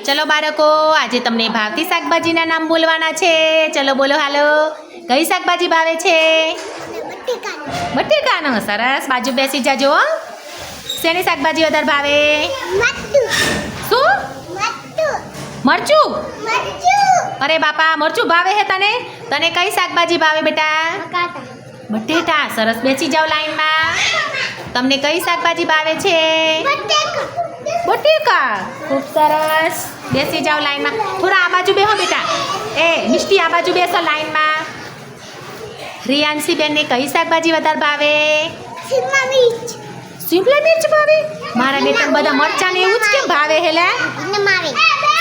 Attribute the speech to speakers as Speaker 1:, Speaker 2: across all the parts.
Speaker 1: ચલો બાળકો, આજે તમને ભાવતી શાકભાજીના નામ બોલવાના છે. ચલો બોલો હાલો. કઈ શાકભાજી ભાવે છે? બટેકાનો. સરસ, બાજુ બેસી જાજો. શેની શાકભાજી વધારે ભાવે? શું? મરચું. અરે બાપા, મરચું ભાવે હે તને? તને કઈ શાકભાજી ભાવે બેટા? બટેટા. સરસ, બેસી જાઓ લાઈનમાં. તમને કઈ શાકભાજી ભાવે છે? બટેકા. ખૂબ સરસ, બેસી જાઓ લાઈનમાં. થોડા આ બાજુ બેહો બેટા. એ મિષ્ટી, આ બાજુ બેસો લાઈનમાં. રિયાંશી બેનને કઈ શાકભાજી વધારે ભાવે? શિમલા મિર્ચ ભાવે? મારા બેટા બધા મરચાં ને એવું જ કેમ ભાવે હેલા?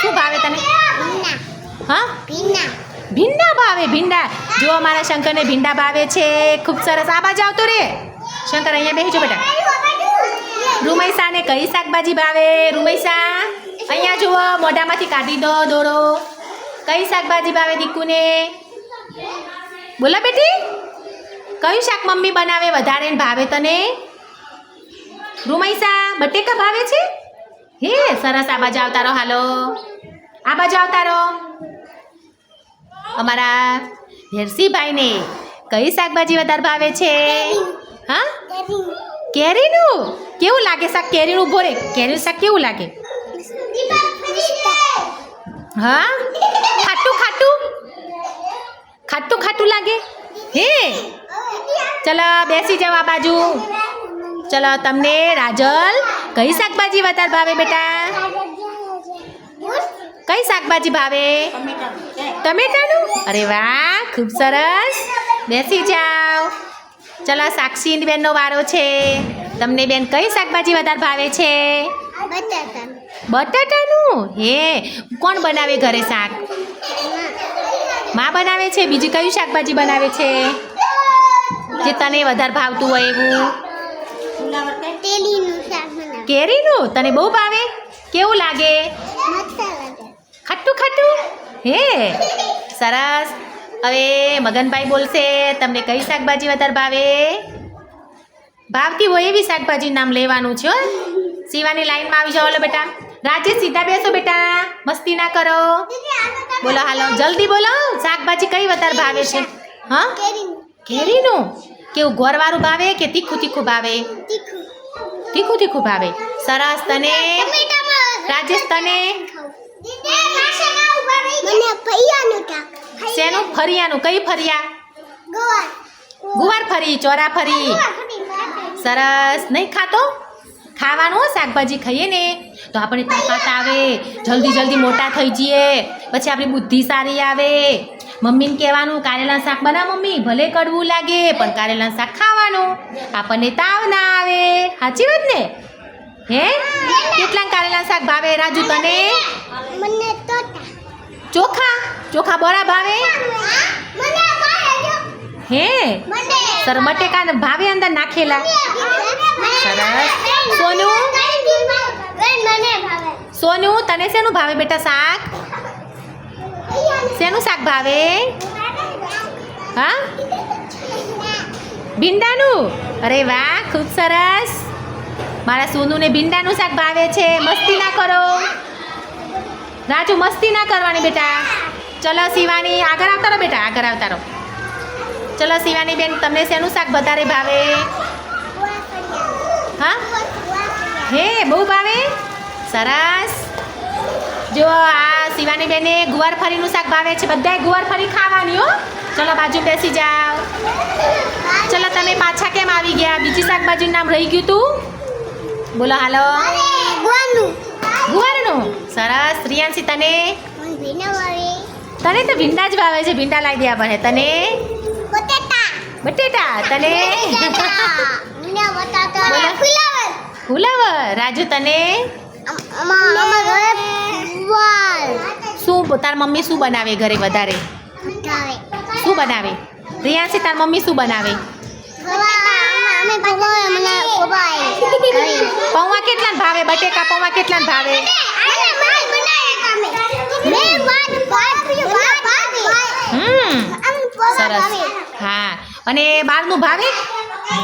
Speaker 1: શું ભાવે તને? હા, ભીંડા ભાવે. ભીંડા. જો અમારા શંકરને ભીંડા ભાવે છે. ખૂબ સરસ, આ બાજુ આવતો રે. શંકર અહીંયા બેસજો બેટા. રૂમૈસાને કઈ શાકભાજી ભાવે? રૂમૈસા અહીંયા જુઓ, મોઢામાંથી કાઢી દો દોરો. કઈ શાકભાજી ભાવે દીકુને? બોલા બેટી, કયું શાક મમ્મી બનાવે વધારે ભાવે તને? રૂમૈસા બટેકા ભાવે છે? હે સરસ, આ બાજુ આવતા રહો. હાલો, આ બાજુ આવતા રહો. અમારા હેરસીભાઈને કઈ શાકભાજી વધારે ભાવે છે? હા, કેરીનું. કેવું લાગે શાક? કેરીનું ઉભો રે. કેરીનું શાક કેવું લાગે? હા, ખાટું ખાટું ખાટું ખાટું લાગે. હે ચલો બેસી જાઓ આ બાજુ. ચલો, તમને રાજલ કઈ શાકભાજી વધારે ભાવે બેટા? કઈ શાકભાજી ભાવે? ટમેટાનું. અરે વાહ, ખૂબ સરસ, બેસી જાઓ. ચલો, સાક્ષી બેનનો વારો છે. તમને બેન કઈ શાકભાજી વધારે ભાવે છે? બટાટાનું. હે, કોણ બનાવે ઘરે શાક? માં બનાવે છે. બીજી કયું શાકભાજી બનાવે છે જે તને વધારે ભાવતું હોય એવું? કેરીનું. તને બહુ ભાવે? કેવું લાગે? ખાટું ખાટું. હે સરસ. હવે મગનભાઈ બોલશે. તમને કઈ શાકભાજી વધારે ભાવે? ભાવતી હોય એવી શાકભાજી નામ લેવાનું છે. શિવાની લાઈનમાં આવી જાઓ બેટા. રાજેશ સીધા બેસો બેટા, મસ્તી ના કરો. બોલો હાલો, જલ્દી બોલો. શાકભાજી કઈ વધારે ભાવે છે? હા, કેરીનું. કેવું ગોળવાળું ભાવે કે તીખું તીખું ભાવે? તીખું તીખું ભાવે. સરસ. તને રાજેશ? તને શેનું? ફરિયાનું. કઈ ફરિયા? ગુવાર ફરી, ચોરા ફરી. સરસ. નહીં ખાતો? ખાવાનું. શાકભાજી ખાઈએ ને તો આપણે તાકાત આવે, જલ્દી જલ્દી મોટા થઈ જઈએ, પછી આપણી બુદ્ધિ સારી આવે. મમ્મીને કહેવાનું કારેલાનું શાક બનાવ મમ્મી, ભલે કડવું લાગે પણ કારેલાનું શાક ખાવાનું, આપણને તાવ ના આવે. સાચી વાત ને? હે, કેટલા કારેલાનું શાક ભાવે રાજુ તને? ચોખા. ચોખા બરા ભાવે? હે સર, બટેકા ભાવે અંદર નાખેલા? સરસ. સોનું? સોનું, તને શેનું ભાવે બેટા શાક? શેનું શાક ભાવે? હા, ભીંડાનું. અરે વાહ, ખૂબ સરસ. મારા સોનુને ભીંડાનું શાક ભાવે છે. મસ્તી ના કરો રાજુ, મસ્તી ના કરવાની બેટા. ચલો શિવાની, આગળ આવતા રહો બેટા, આગળ આવતા રહો. ચલો શિવાની બેન, તમને શેનું શાક વધારે ભાવે? હા, હે બહુ ભાવે. સરસ. જો આ શિવાની બેને ગુવાર ફરીનું શાક ભાવે છે. બધાએ ગુવાર ફરી ખાવાની હો. ચલો બાજુ બેસી જાઓ. ચલો, તમે પાછા કેમ આવી ગયા? બીજી શાકભાજીનું નામ રહી ગયું તું. બોલો હાલો. ગુવારનું. સરસ. રિયાંશી તને? તને તો ભીંડા જ ભાવે છે. ભીંડા લાવી દેવા પડે. તને? બટેટા. તને? ફુલાવર. રાજુ તને? શું તાર મમ્મી શું બનાવે ઘરે વધારે? શું બનાવે? રિયાંશી તાર મમ્મી શું બનાવે? પૌવા કેટલા ભાવે? બટેકા પૌવા કેટલા ભાવે? સરસ. હા, અને બહારનું ભાવે?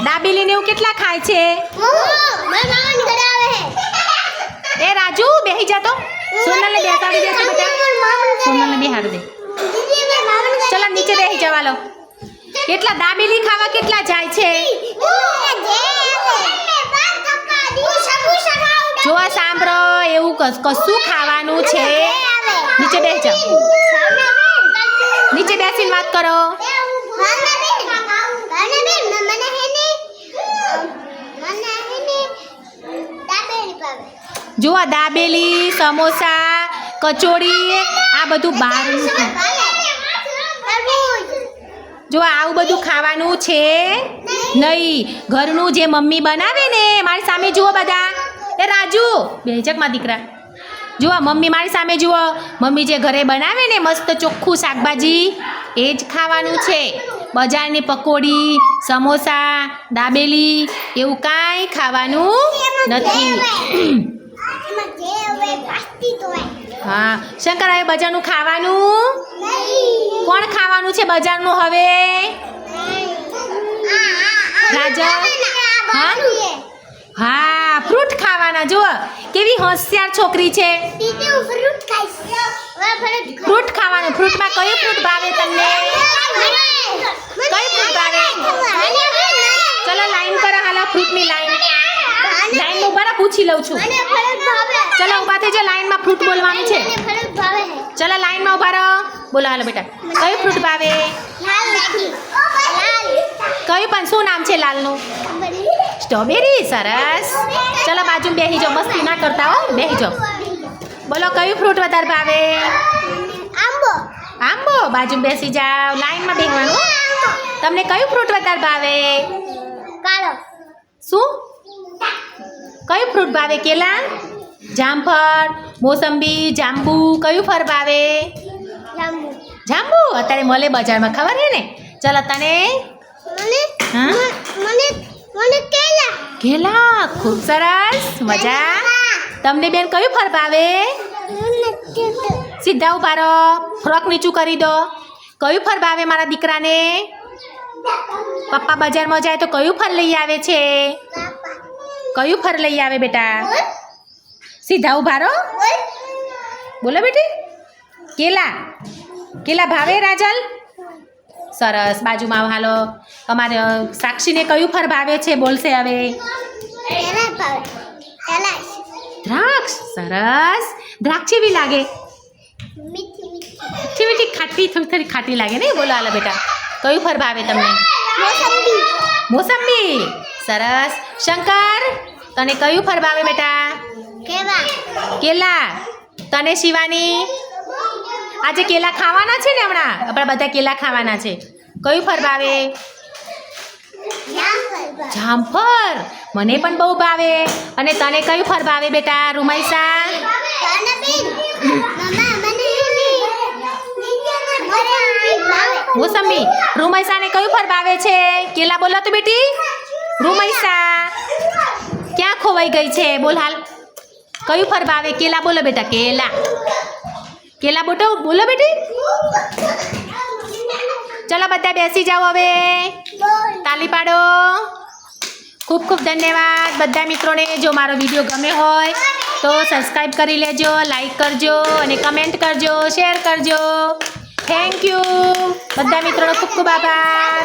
Speaker 1: દાબેલી ને એવું કેટલા ખાય છે? એ રાજુ બેહી જા તો. સોનલને બેસાડી દેશે બેટા. સોનલને બેહાડી દે. ચલો નીચે બેસી જવા લો. કેટલા દાબેલી ખાવા કેટલા જાય છે? જો આ સાંભળો, એવું કશું ખાવાનું છે. નીચે બેસી જાઓ. નીચે બેસીને વાત કરો. જો આ દાબેલી, સમોસા, કચોરી આ બધું બહારનું છે. જો આવું બધું ખાવાનું છે નહીં. ઘરનું જે મમ્મી બનાવે ને, મારી સામે જુઓ બધા. એ રાજુ બેચકમાં દીકરા, જુઓ મમ્મી મારી સામે જુઓ. મમ્મી જે ઘરે બનાવે ને મસ્ત ચોખ્ખું શાકભાજી, એ જ ખાવાનું છે. બજારની પકોડી, સમોસા, દાબેલી એવું કાંઈ ખાવાનું નથી. હા શંકર, હવે બજારનું ખાવાનું કોણ ખાવાનું છે બજારનું હવે? રાજા હા ફ્રૂટ ખાવાના. જુઓ કેવી હોશિયાર છોકરી છે. ફ્રૂટ ખાવાનું. ફ્રૂટમાં કયું ફ્રૂટ ભાવે તમને? કયું ફ્રૂટ ભાવે? ચલો લાઈન કરો. હાલો ફ્રૂટની લાઈન. લાઈનમાં ઉભા રહો, પૂછી લઉં છું. ચલો ઉભા થઈ જાઓ. લાઈનમાં ફ્રૂટ બોલવાનું છે. ચલો લાઈનમાં ઉભા રહો. બોલો હાલો બેટા, કયું ફ્રૂટ ભાવે? કયું પણ શું નામ છે લાલનું? સ્ટ્રોબેરી. સરસ. ચલો બાજુમાં બેસી જાઓ. મસ્તી ના કરતા હો, બેસી જાઓ. બોલો કયું ફ્રૂટ વધારે ભાવે? આંબો. આંબો. બાજુમાં બેસી જાઓ. લાઈનમાં બેસવાનું. તમને કયું ફ્રૂટ વધારે ભાવે? કાળો. શું? કયું ફ્રૂટ ભાવે? કેલા, જામફળ, મોસંબી, જાંબુ. કયું ફળ ભાવે? જાંબુ. જાંબુ અત્યારે મળે બજારમાં, ખબર છે ને? ચલો તને? મને કેલા. કેલા. ખૂબ સરસ. મજા. તમને બેન કયું ફળ ભાવે? સીધા ઉભા રહો. ફ્રોક નીચું કરી દો. કયું ફળ ભાવે મારા દીકરાને? પપ્પા બજારમાં જાય તો કયું ફળ લઈ આવે છે? કયું ફળ લઈ આવે બેટા? સીધા ઉભા રહો. બોલો બેટી. કેલા. કેલા ભાવે રાજલ? સરસ. બાજુમાં હાલો. અમારે સાક્ષીને કયું ફળ ભાવે છે? બોલશે હવે. દ્રાક્ષ. સરસ. દ્રાક્ષ કેવી લાગે? મીઠી મીઠી, ખાટી, થોડી થોડી ખાટી લાગે ને? બોલો હાલો બેટા, કયું ફળ ભાવે તમને? મોસંબી. સરસ. શંકર, તને કયું ફળ ભાવે બેટા? કેલા. તને શિવાની? આજે કેલા ખાવાના છે ને? હમણાં આપણે બધા કેલા ખાવાના છે. કયું ફળ ભાવે? જામફળ. મને પણ બહુ ભાવે. અને તને કયું ફળ ભાવે બેટા રૂમાઈસા? મોસંબી. રૂમાઈસાને કયું ફળ ભાવે છે? કેલા. બોલો તો બેટી. રૂમાઈસા ક્યાં ખોવાઈ ગઈ છે? બોલ હાલ. કયું ફળ ભાવે? કેલા. બોલો બેટા. કેલા. કેલા બોટો. બોલો બેટી. ચલો બધા બેસી જાઓ હવે. તાલી પાડો. ખૂબ ખૂબ ધન્યવાદ બધા મિત્રોને. જો મારો વિડીયો ગમે હોય તો સબસ્ક્રાઈબ કરી લેજો, લાઈક કરજો અને કમેન્ટ કરજો, શેર કરજો. Thank you. બધા મિત્રોનો ખૂબ ખૂબ આભાર.